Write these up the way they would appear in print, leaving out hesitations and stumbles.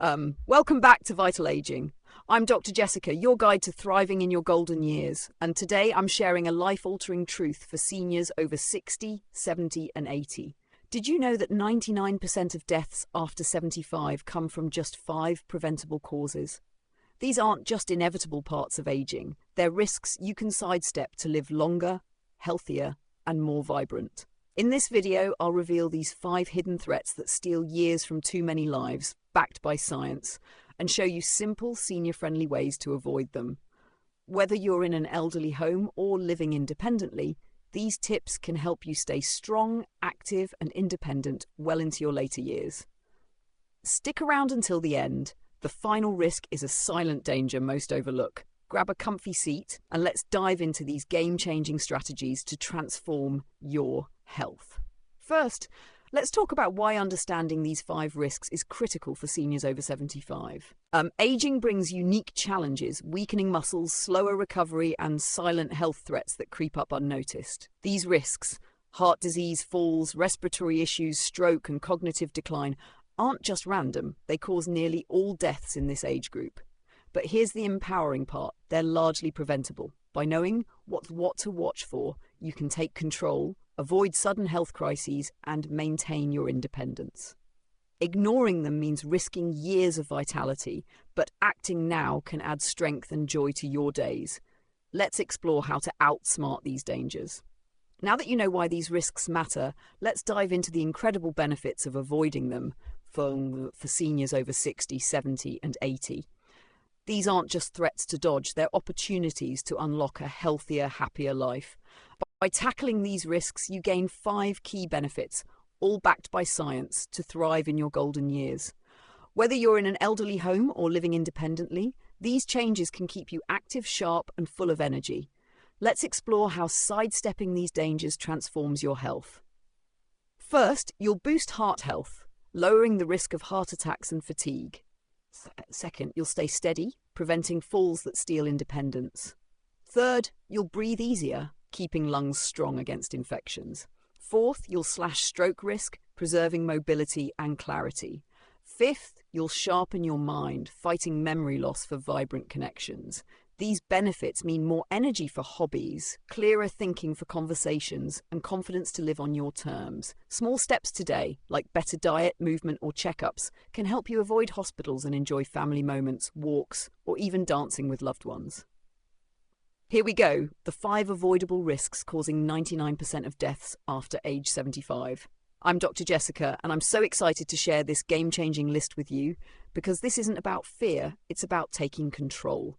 Welcome back to Vital Aging. I'm Dr. Jessica, your guide to thriving in your golden years, and today I'm sharing a life-altering truth for seniors over 60, 70 and 80. Did you know that 99% of deaths after 75 come from just 5 preventable causes? These aren't just inevitable parts of aging, they're risks you can sidestep to live longer, healthier and more vibrant. In this video, I'll reveal these 5 hidden threats that steal years from too many lives, backed by science, and show you simple, senior-friendly ways to avoid them. Whether you're in an elderly home or living independently, these tips can help you stay strong, active, and independent well into your later years. Stick around until the end. The final risk is a silent danger most overlook. Grab a comfy seat and let's dive into these game-changing strategies to transform your health. First, let's talk about why understanding these 5 risks is critical for seniors over 75. Aging brings unique challenges, weakening muscles, slower recovery, and silent health threats that creep up unnoticed. These risks, heart disease, falls, respiratory issues, stroke, and cognitive decline, aren't just random. They cause nearly all deaths in this age group. But here's the empowering part. They're largely preventable. By knowing what to watch for, you can take control, avoid sudden health crises, and maintain your independence. Ignoring them means risking years of vitality, but acting now can add strength and joy to your days. Let's explore how to outsmart these dangers. Now that you know why these risks matter, let's dive into the incredible benefits of avoiding them for seniors over 60, 70, and 80. These aren't just threats to dodge, they're opportunities to unlock a healthier, happier life. By tackling these risks, you gain 5 key benefits, all backed by science, to thrive in your golden years. Whether you're in an elderly home or living independently, these changes can keep you active, sharp, and full of energy. Let's explore how sidestepping these dangers transforms your health. First, you'll boost heart health, lowering the risk of heart attacks and fatigue. Second, you'll stay steady, preventing falls that steal independence. Third, you'll breathe easier, keeping lungs strong against infections. Fourth, you'll slash stroke risk, preserving mobility and clarity. Fifth, you'll sharpen your mind, fighting memory loss for vibrant connections. These benefits mean more energy for hobbies, clearer thinking for conversations, and confidence to live on your terms. Small steps today, like better diet, movement, or checkups, can help you avoid hospitals and enjoy family moments, walks, or even dancing with loved ones. Here we go, the 5 avoidable risks causing 99% of deaths after age 75. I'm Dr. Jessica, and I'm so excited to share this game-changing list with you because this isn't about fear, it's about taking control.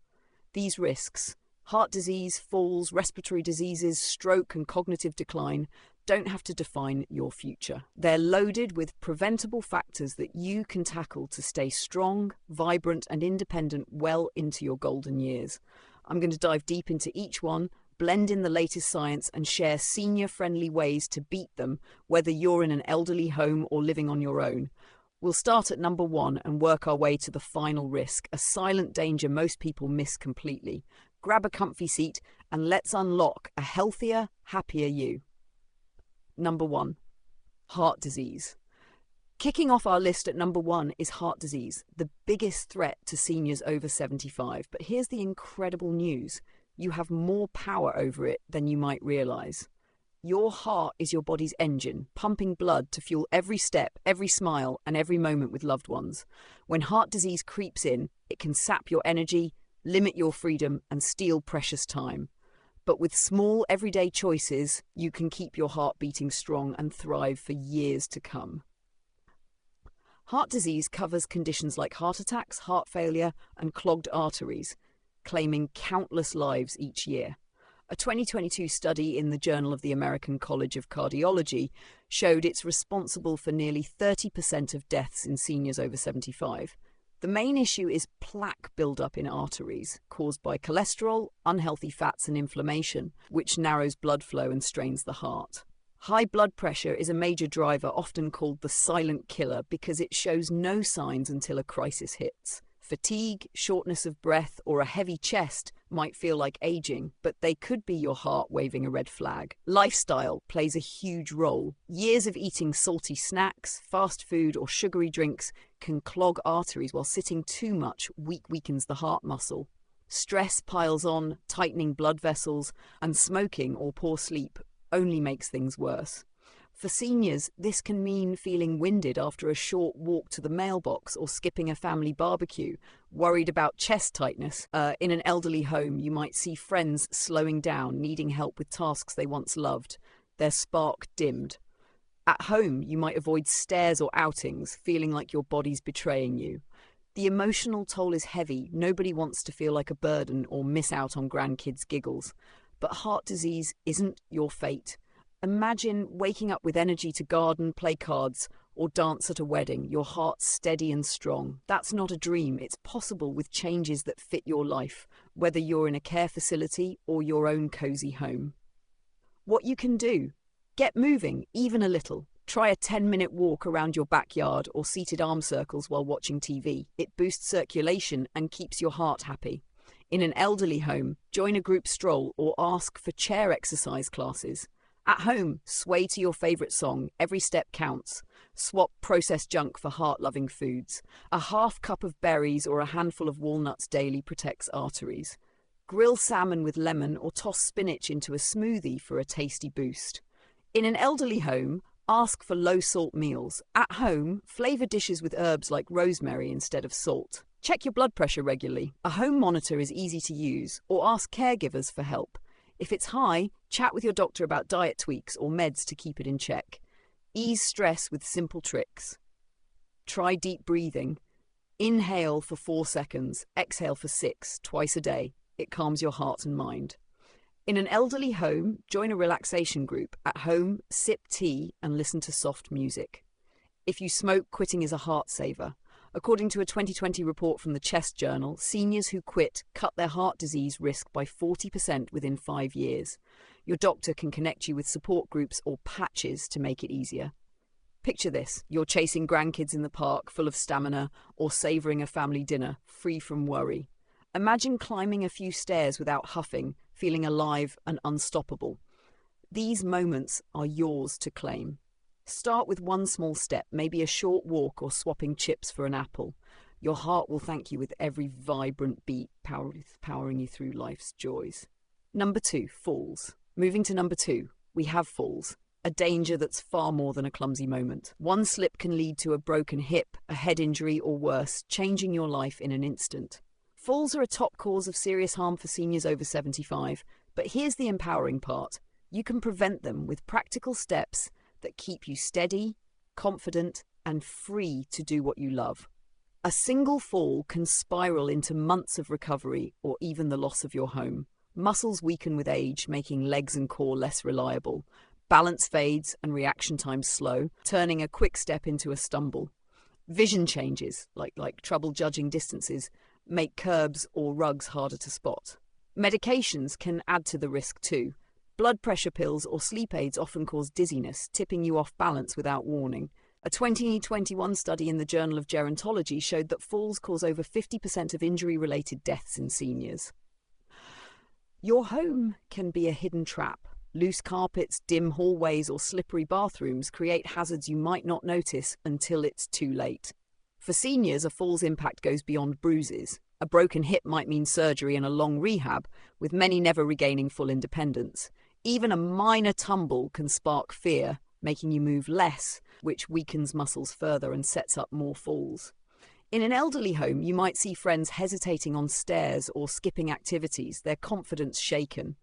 These risks, heart disease, falls, respiratory diseases, stroke, and cognitive decline, don't have to define your future. They're loaded with preventable factors that you can tackle to stay strong, vibrant, and independent well into your golden years. I'm going to dive deep into each one, blend in the latest science, and share senior-friendly ways to beat them, whether you're in an elderly home or living on your own. We'll start at number 1 and work our way to the final risk, a silent danger most people miss completely. Grab a comfy seat and let's unlock a healthier, happier you. Number 1, heart disease. Kicking off our list at number 1 is heart disease, the biggest threat to seniors over 75. But here's the incredible news. You have more power over it than you might realize. Your heart is your body's engine, pumping blood to fuel every step, every smile, and every moment with loved ones. When heart disease creeps in, it can sap your energy, limit your freedom, and steal precious time. But with small, everyday choices, you can keep your heart beating strong and thrive for years to come. Heart disease covers conditions like heart attacks, heart failure, and clogged arteries, claiming countless lives each year. A 2022 study in the Journal of the American College of Cardiology showed it's responsible for nearly 30% of deaths in seniors over 75. The main issue is plaque buildup in arteries, caused by cholesterol, unhealthy fats, and inflammation, which narrows blood flow and strains the heart. High blood pressure is a major driver, often called the silent killer, because it shows no signs until a crisis hits. Fatigue, shortness of breath, or a heavy chest might feel like aging, but they could be your heart waving a red flag. Lifestyle plays a huge role. Years of eating salty snacks, fast food, or sugary drinks can clog arteries, while sitting too much weakens the heart muscle. Stress piles on, tightening blood vessels, and smoking or poor sleep only makes things worse. For seniors, this can mean feeling winded after a short walk to the mailbox or skipping a family barbecue, worried about chest tightness. In an elderly home, you might see friends slowing down, needing help with tasks they once loved, their spark dimmed. At home, you might avoid stairs or outings, feeling like your body's betraying you. The emotional toll is heavy. Nobody wants to feel like a burden or miss out on grandkids' giggles. But heart disease isn't your fate. Imagine waking up with energy to garden, play cards, or dance at a wedding, your heart steady and strong. That's not a dream. It's possible with changes that fit your life, whether you're in a care facility or your own cozy home. What you can do: get moving, even a little. Try a 10-minute walk around your backyard or seated arm circles while watching TV. It boosts circulation and keeps your heart happy. In an elderly home, join a group stroll or ask for chair exercise classes. At home, sway to your favourite song. Every step counts. Swap processed junk for heart-loving foods. A half cup of berries or a handful of walnuts daily protects arteries. Grill salmon with lemon or toss spinach into a smoothie for a tasty boost. In an elderly home, ask for low-salt meals. At home, flavour dishes with herbs like rosemary instead of salt. Check your blood pressure regularly. A home monitor is easy to use, or ask caregivers for help. If it's high, chat with your doctor about diet tweaks or meds to keep it in check. Ease stress with simple tricks. Try deep breathing. Inhale for 4 seconds, exhale for 6, twice a day. It calms your heart and mind. In an elderly home, join a relaxation group. At home, sip tea and listen to soft music. If you smoke, quitting is a heart saver. According to a 2020 report from the Chest Journal, seniors who quit cut their heart disease risk by 40% within 5 years. Your doctor can connect you with support groups or patches to make it easier. Picture this: you're chasing grandkids in the park, full of stamina, or savouring a family dinner, free from worry. Imagine climbing a few stairs without huffing, feeling alive and unstoppable. These moments are yours to claim. Start with one small step, maybe a short walk or swapping chips for an apple. Your heart will thank you with every vibrant beat, powering you through life's joys. Number 2, falls. Moving to number 2, we have falls. A danger that's far more than a clumsy moment. One slip can lead to a broken hip, a head injury, or worse, changing your life in an instant. Falls are a top cause of serious harm for seniors over 75, but here's the empowering part. You can prevent them with practical steps that keep you steady, confident, and free to do what you love. A single fall can spiral into months of recovery or even the loss of your home. Muscles weaken with age, making legs and core less reliable. Balance fades and reaction times slow, turning a quick step into a stumble. Vision changes, like trouble judging distances, make curbs or rugs harder to spot. Medications can add to the risk too. Blood pressure pills or sleep aids often cause dizziness, tipping you off balance without warning. A 2021 study in the Journal of Gerontology showed that falls cause over 50% of injury-related deaths in seniors. Your home can be a hidden trap. Loose carpets, dim hallways, or slippery bathrooms create hazards you might not notice until it's too late. For seniors, a fall's impact goes beyond bruises. A broken hip might mean surgery and a long rehab, with many never regaining full independence. Even a minor tumble can spark fear, making you move less, which weakens muscles further and sets up more falls. In an elderly home, you might see friends hesitating on stairs or skipping activities, their confidence shaken.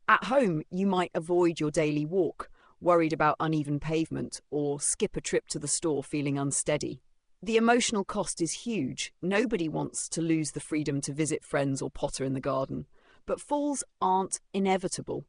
At home, you might avoid your daily walk, worried about uneven pavement, or skip a trip to the store feeling unsteady. The emotional cost is huge. Nobody wants to lose the freedom to visit friends or potter in the garden. But falls aren't inevitable.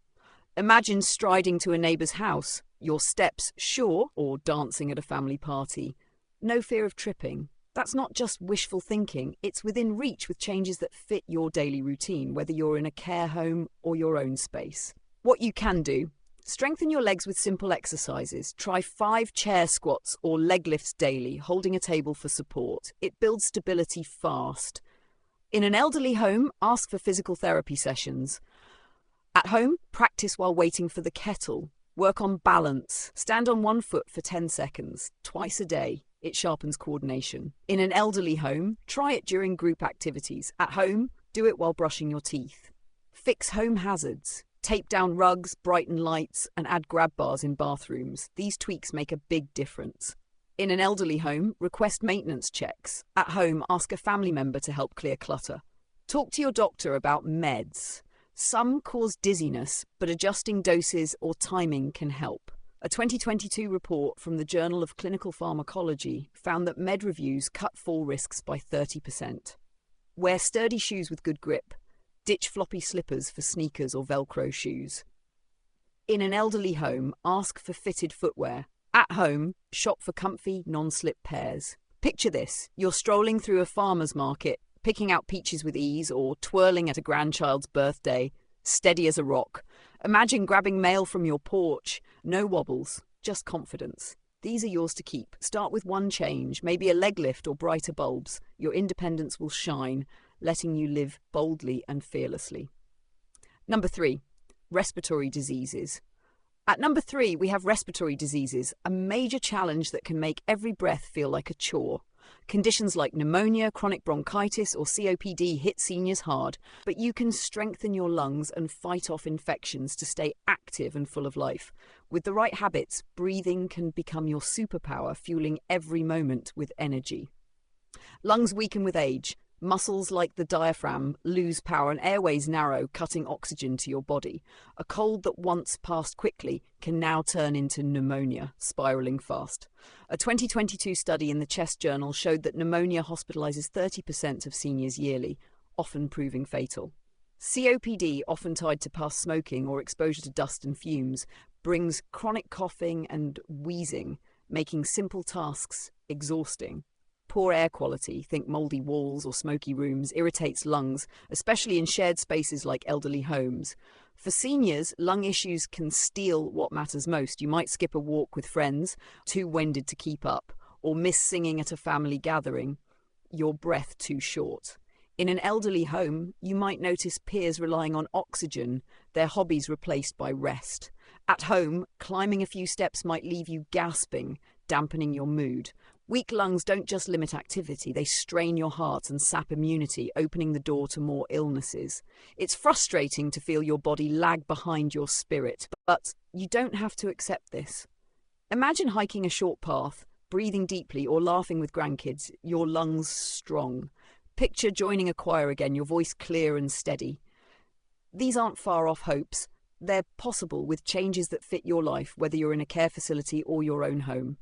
Imagine striding to a neighbour's house, your steps sure, or dancing at a family party. No fear of tripping. That's not just wishful thinking, it's within reach with changes that fit your daily routine, whether you're in a care home or your own space. What you can do: strengthen your legs with simple exercises. Try 5 chair squats or leg lifts daily, holding a table for support. It builds stability fast. In an elderly home, ask for physical therapy sessions. At home, practice while waiting for the kettle. Work on balance. Stand on one foot for 10 seconds, twice a day. It sharpens coordination. In an elderly home, try it during group activities. At home, do it while brushing your teeth. Fix home hazards. Tape down rugs, brighten lights, and add grab bars in bathrooms. These tweaks make a big difference. In an elderly home, request maintenance checks. At home, ask a family member to help clear clutter. Talk to your doctor about meds. Some cause dizziness, but adjusting doses or timing can help. A 2022 report from the Journal of Clinical Pharmacology found that med reviews cut fall risks by 30%. Wear sturdy shoes with good grip. Ditch floppy slippers for sneakers or Velcro shoes. In an elderly home, ask for fitted footwear. At home, shop for comfy, non-slip pairs. Picture this: you're strolling through a farmer's market, picking out peaches with ease, or twirling at a grandchild's birthday, steady as a rock. Imagine grabbing mail from your porch. No wobbles, just confidence. These are yours to keep. Start with one change, maybe a leg lift or brighter bulbs. Your independence will shine, letting you live boldly and fearlessly. Number 3, respiratory diseases. At number 3, we have respiratory diseases, a major challenge that can make every breath feel like a chore. Conditions like pneumonia, chronic bronchitis, or COPD hit seniors hard, but you can strengthen your lungs and fight off infections to stay active and full of life. With the right habits, breathing can become your superpower, fueling every moment with energy. Lungs weaken with age. Muscles like the diaphragm lose power and airways narrow, cutting oxygen to your body. A cold that once passed quickly can now turn into pneumonia, spiraling fast. A 2022 study in the Chest Journal showed that pneumonia hospitalizes 30% of seniors yearly, often proving fatal. COPD, often tied to past smoking or exposure to dust and fumes, brings chronic coughing and wheezing, making simple tasks exhausting. Poor air quality, think mouldy walls or smoky rooms, irritates lungs, especially in shared spaces like elderly homes. For seniors, lung issues can steal what matters most. You might skip a walk with friends, too winded to keep up, or miss singing at a family gathering, your breath too short. In an elderly home, you might notice peers relying on oxygen, their hobbies replaced by rest. At home, climbing a few steps might leave you gasping, dampening your mood. Weak lungs don't just limit activity, they strain your heart and sap immunity, opening the door to more illnesses. It's frustrating to feel your body lag behind your spirit, but you don't have to accept this. Imagine hiking a short path, breathing deeply, or laughing with grandkids, your lungs strong. Picture joining a choir again, your voice clear and steady. These aren't far-off hopes. They're possible with changes that fit your life, whether you're in a care facility or your own home.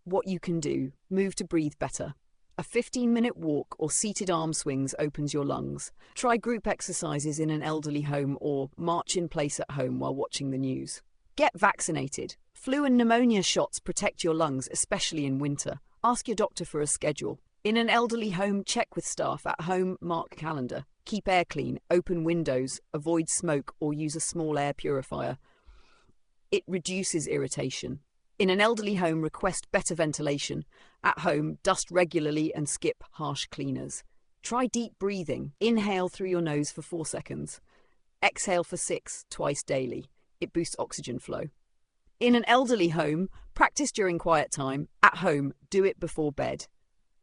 What you can do: move to breathe better. A 15-minute walk or seated arm swings opens your lungs. Try group exercises in an elderly home or march in place at home while watching the news. Get vaccinated. Flu and pneumonia shots protect your lungs, especially in winter. Ask your doctor for a schedule. In an elderly home, check with staff. At home, mark calendar. Keep air clean, open windows, avoid smoke, or use a small air purifier. It reduces irritation. In an elderly home, request better ventilation. At home, dust regularly and skip harsh cleaners. Try deep breathing. Inhale through your nose for 4 seconds. Exhale for 6, twice daily. It boosts oxygen flow. In an elderly home, practice during quiet time. At home, do it before bed.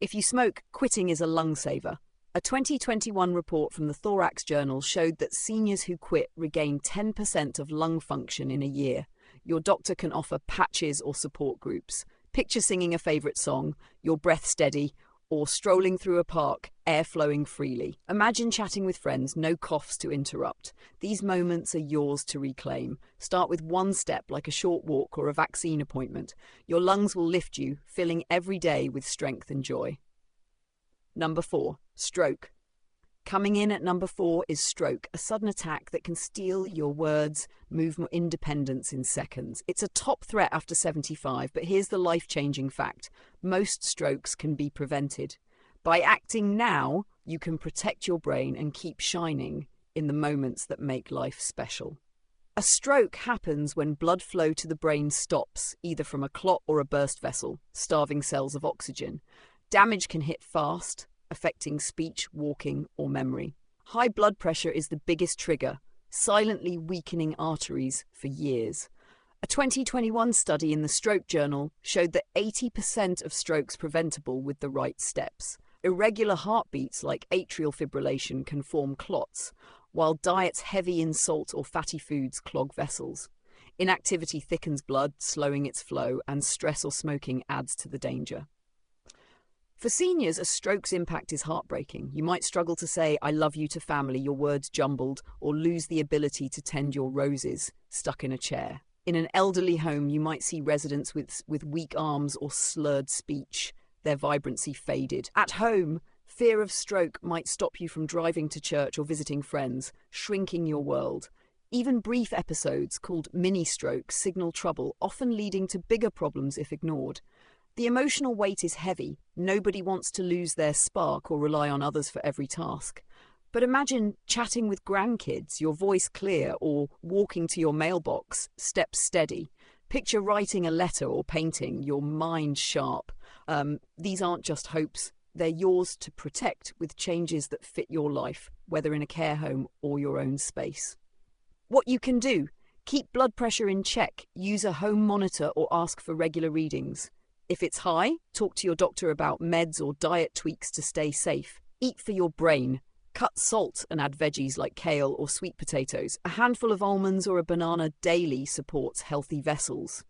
If you smoke, quitting is a lung saver. A 2021 report from the Thorax Journal showed that seniors who quit regain 10% of lung function in a year. Your doctor can offer patches or support groups. Picture singing a favourite song, your breath steady, or strolling through a park, air flowing freely. Imagine chatting with friends, no coughs to interrupt. These moments are yours to reclaim. Start with one step, like a short walk or a vaccine appointment. Your lungs will lift you, filling every day with strength and joy. Number 4, stroke. Coming in at number 4 is stroke, a sudden attack that can steal your words, movement, independence in seconds. It's a top threat after 75, but here's the life-changing fact. Most strokes can be prevented. By acting now, you can protect your brain and keep shining in the moments that make life special. A stroke happens when blood flow to the brain stops, either from a clot or a burst vessel, starving cells of oxygen. Damage can hit fast. A affecting speech, walking, or memory. High blood pressure is the biggest trigger, silently weakening arteries for years. A 2021 study in the Stroke Journal showed that 80% of strokes preventable with the right steps. Irregular heartbeats like atrial fibrillation can form clots, while diets heavy in salt or fatty foods clog vessels. Inactivity thickens blood, slowing its flow, and stress or smoking adds to the danger. For seniors, a stroke's impact is heartbreaking. You might struggle to say, "I love you" to family, your words jumbled, or lose the ability to tend your roses, stuck in a chair. In an elderly home, you might see residents with weak arms or slurred speech, their vibrancy faded. At home, fear of stroke might stop you from driving to church or visiting friends, shrinking your world. Even brief episodes, called mini-strokes, signal trouble, often leading to bigger problems if ignored. The emotional weight is heavy. Nobody wants to lose their spark or rely on others for every task. But imagine chatting with grandkids, your voice clear, or walking to your mailbox, steps steady. Picture writing a letter or painting, your mind sharp. These aren't just hopes. They're yours to protect with changes that fit your life, whether in a care home or your own space. What you can do: keep blood pressure in check, use a home monitor or ask for regular readings. If it's high, talk to your doctor about meds or diet tweaks to stay safe. Eat for your brain. Cut salt and add veggies like kale or sweet potatoes. A handful of almonds or a banana daily supports healthy vessels.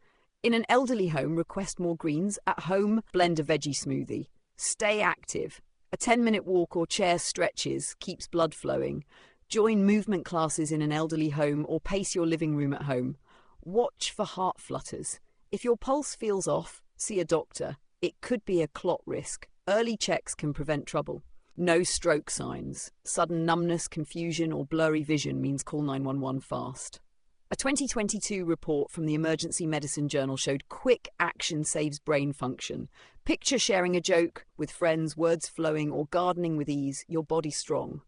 In an elderly home, request more greens. At home, blend a veggie smoothie. Stay active. A 10-minute walk or chair stretches keeps blood flowing. Join movement classes in an elderly home or pace your living room at home. Watch for heart flutters. If your pulse feels off, see a doctor. It could be a clot risk. Early checks can prevent trouble. No stroke signs. Sudden numbness, confusion, or blurry vision means call 911 fast. A 2022 report from the Emergency Medicine Journal showed quick action saves brain function. Picture sharing a joke with friends, words flowing, or gardening with ease, your body strong.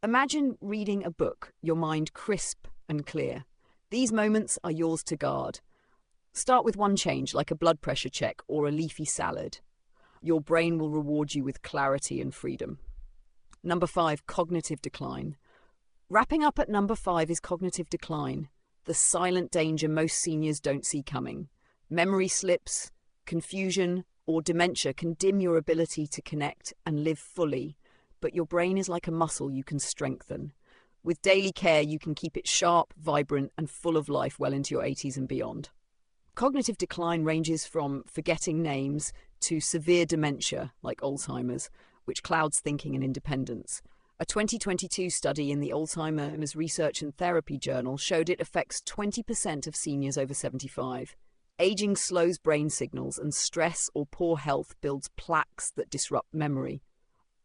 Imagine reading a book, your mind crisp and clear. These moments are yours to guard. Start with one change, like a blood pressure check or a leafy salad. Your brain will reward you with clarity and freedom. Number 5, cognitive decline. Wrapping up at number 5 is cognitive decline, the silent danger most seniors don't see coming. Memory slips, confusion, or dementia can dim your ability to connect and live fully, but your brain is like a muscle you can strengthen. With daily care, you can keep it sharp, vibrant, and full of life well into your 80s and beyond. Cognitive decline ranges from forgetting names to severe dementia, like Alzheimer's, which clouds thinking and independence. A 2022 study in the Alzheimer's Research and Therapy Journal showed it affects 20% of seniors over 75. Aging slows brain signals, and stress or poor health builds plaques that disrupt memory.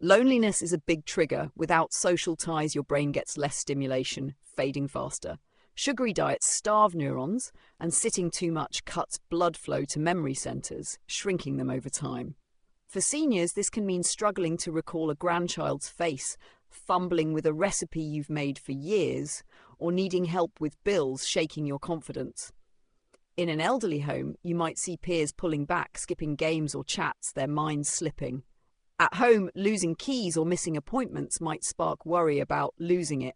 Loneliness is a big trigger. Without social ties, your brain gets less stimulation, fading faster. Sugary diets starve neurons, and sitting too much cuts blood flow to memory centers, shrinking them over time. For seniors, this can mean struggling to recall a grandchild's face, fumbling with a recipe you've made for years, or needing help with bills, shaking your confidence. In an elderly home, you might see peers pulling back, skipping games or chats, their minds slipping. At home, losing keys or missing appointments might spark worry about losing it.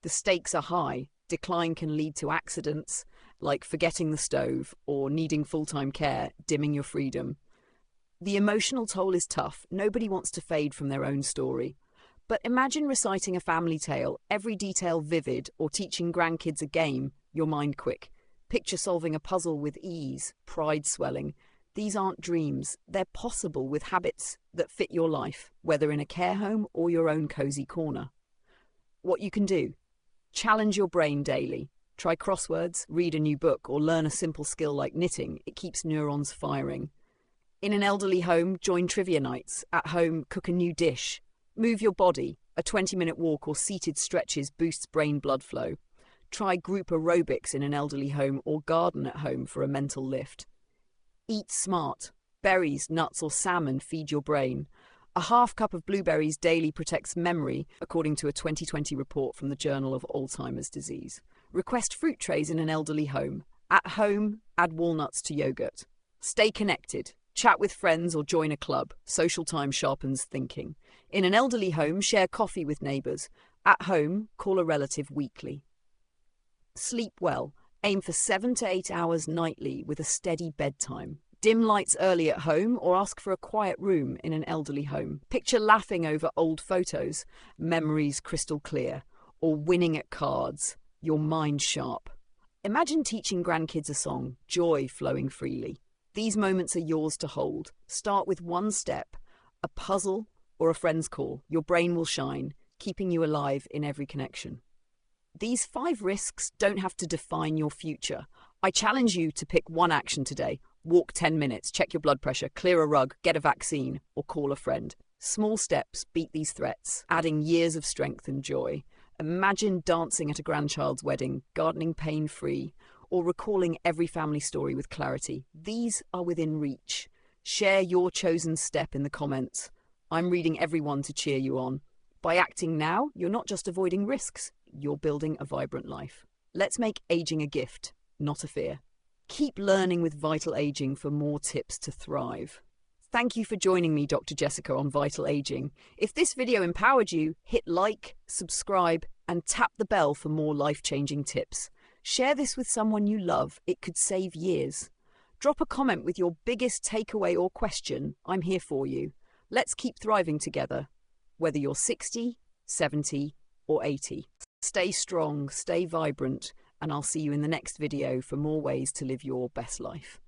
The stakes are high. Decline can lead to accidents, like forgetting the stove or needing full-time care, dimming your freedom. The emotional toll is tough. Nobody wants to fade from their own story. But imagine reciting a family tale, every detail vivid, or teaching grandkids a game, your mind quick. Picture solving a puzzle with ease, pride swelling. These aren't dreams. They're possible with habits that fit your life, whether in a care home or your own cozy corner. What you can do: challenge your brain daily. Try crosswords, read a new book, or learn a simple skill like knitting. It keeps neurons firing. In an elderly home, join trivia nights. At home, cook a new dish. Move your body. A 20-minute walk or seated stretches boosts brain blood flow. Try group aerobics in an elderly home or garden at home for a mental lift. Eat smart. Berries, nuts, or salmon feed your brain. A half cup of blueberries daily protects memory, according to a 2020 report from the Journal of Alzheimer's Disease. Request fruit trays in an elderly home. At home, add walnuts to yogurt. Stay connected. Chat with friends or join a club. Social time sharpens thinking. In an elderly home, share coffee with neighbours. At home, call a relative weekly. Sleep well. Aim for 7 to 8 hours nightly with a steady bedtime. Dim lights early at home or ask for a quiet room in an elderly home. Picture laughing over old photos, memories crystal clear, or winning at cards, your mind sharp. Imagine teaching grandkids a song, joy flowing freely. These moments are yours to hold. Start with one step, a puzzle or a friend's call. Your brain will shine, keeping you alive in every connection. These 5 risks don't have to define your future. I challenge you to pick one action today. Walk 10 minutes, check your blood pressure, clear a rug, get a vaccine, or call a friend. Small steps beat these threats, adding years of strength and joy. Imagine dancing at a grandchild's wedding, gardening pain-free, or recalling every family story with clarity. These are within reach. Share your chosen step in the comments. I'm reading every one to cheer you on. By acting now, you're not just avoiding risks, you're building a vibrant life. Let's make aging a gift, not a fear. Keep learning with Vital Aging for more tips to thrive. Thank you for joining me, Dr. Jessica, on Vital Aging. If this video empowered you, hit like, subscribe, and tap the bell for more life-changing tips. Share this with someone you love. It could save years. Drop a comment with your biggest takeaway or question. I'm here for you. Let's keep thriving together, whether you're 60, 70, or 80. Stay strong, stay vibrant, and I'll see you in the next video for more ways to live your best life.